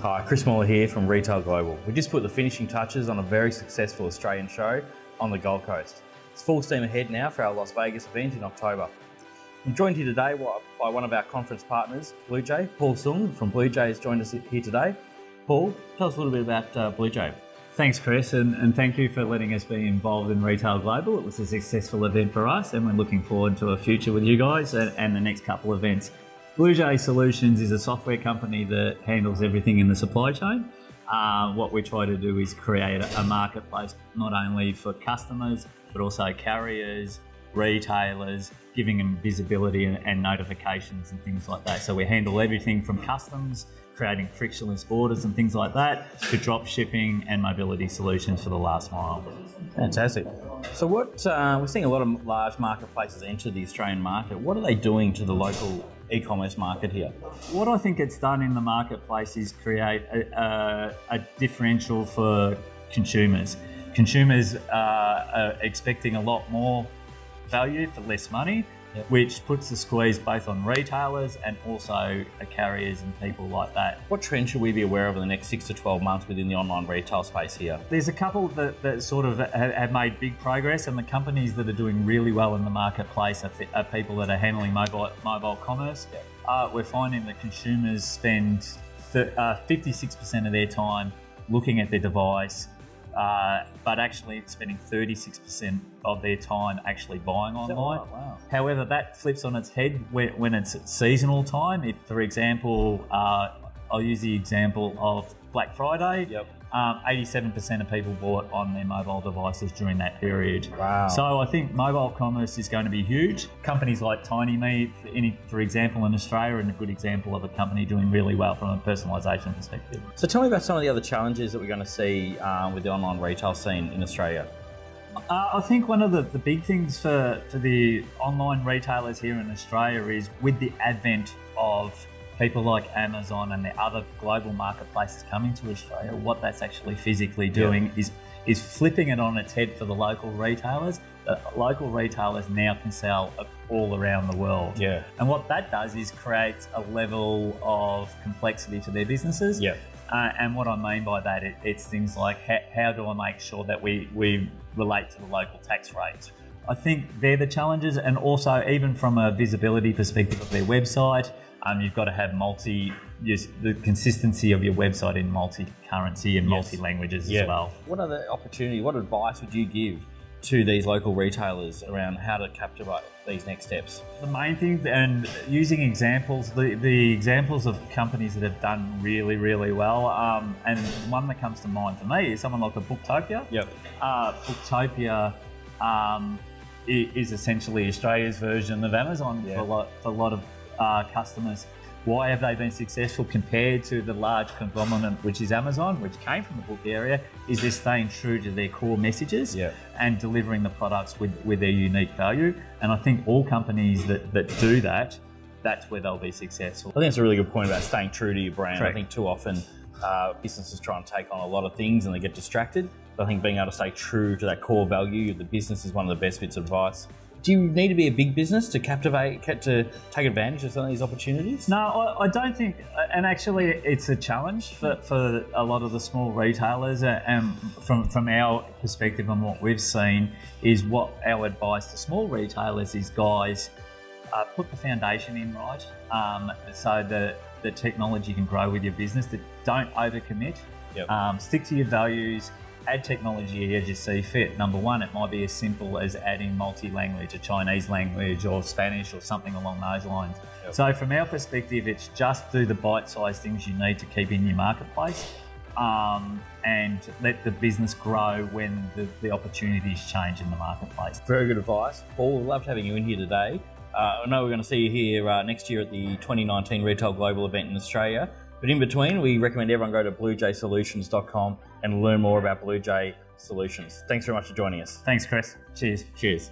Hi, Chris Morley here from Retail Global. We just put the finishing touches on a very successful Australian show on the Gold Coast. It's full steam ahead now for our Las Vegas event in October. I'm joined here today by one of our conference partners, BluJay. Paul Soong from BluJay has joined us here today. Paul, tell us a little bit about BluJay. Thanks, Chris, and thank you for letting us be involved in Retail Global. It was a successful event for us, and we're looking forward to a future with you guys and the next couple of events. BluJay Solutions is a software company that handles everything in the supply chain. What we try to do is create a marketplace not only for customers, but also carriers, retailers, giving them visibility and notifications and things like that. So we handle everything from customs, creating frictionless borders and things like that, to drop shipping and mobility solutions for the last mile. Fantastic. So we're seeing a lot of large marketplaces enter the Australian market. What are they doing to the local e-commerce market here? What I think it's done in the marketplace is create a differential for consumers. Consumers are expecting a lot more value for less money, which puts the squeeze both on retailers and also carriers and people like that. What trends should we be aware of in the next 6 to 12 months within the online retail space here? There's a couple that sort of have made big progress, and the companies that are doing really well in the marketplace are people that are handling mobile commerce. We're finding that consumers spend 56% of their time looking at their device, but actually spending 36% of their time actually buying online. Wow. However, that flips on its head when it's seasonal time. If, for example, I'll use the example of Black Friday. 87% of people bought on their mobile devices during that period. Wow. So I think mobile commerce is going to be huge. Companies like TinyMe, for example, in Australia, are a good example of a company doing really well from a personalisation perspective. So tell me about some of the other challenges that we're going to see with the online retail scene in Australia. I think one of the big things for the online retailers here in Australia is, with the advent of people like Amazon and the other global marketplaces coming to Australia, what that's actually physically doing is flipping it on its head for the local retailers. The local retailers now can sell all around the world. And what that does is create a level of complexity to their businesses. And what I mean by that, it's things like, how do I make sure that we relate to the local tax rates? I think they're the challenges, and also even from a visibility perspective of their website, you've got to have the consistency of your website in multi-currency and multi-languages as well. What advice would you give to these local retailers around how to captivate these next steps? The main thing, and using examples, the examples of companies that have done really, really well, and one that comes to mind for me is someone like a Booktopia. Booktopia is essentially Australia's version of Amazon for a lot of customers. Why have they been successful compared to the large conglomerate which is Amazon, which came from the book area? Is they're staying true to their core messages and delivering the products with their unique value. And I think all companies that do that, that's where they'll be successful. I think it's a really good point about staying true to your brand. Correct. I think too often businesses try and take on a lot of things and they get distracted. But I think being able to stay true to that core value of the business is one of the best bits of advice. Do you need to be a big business to to take advantage of some of these opportunities? No, I don't think, and actually it's a challenge for a lot of the small retailers, and from our perspective and what we've seen is, what our advice to small retailers is, guys, put the foundation in right, so the technology can grow with your business. That don't overcommit. Stick to your values. Add technology as you see fit. Number one, it might be as simple as adding multi-language, a Chinese language or Spanish or something along those lines. So from our perspective, it's just do the bite-sized things you need to keep in your marketplace, and let the business grow when the opportunities change in the marketplace. Very good advice. Paul, we loved having you in here today. I know we're going to see you here next year at the 2019 Retail Global event in Australia. But in between, we recommend everyone go to BluJaySolutions.com and learn more about BluJay Solutions. Thanks very much for joining us. Thanks, Chris. Cheers. Cheers.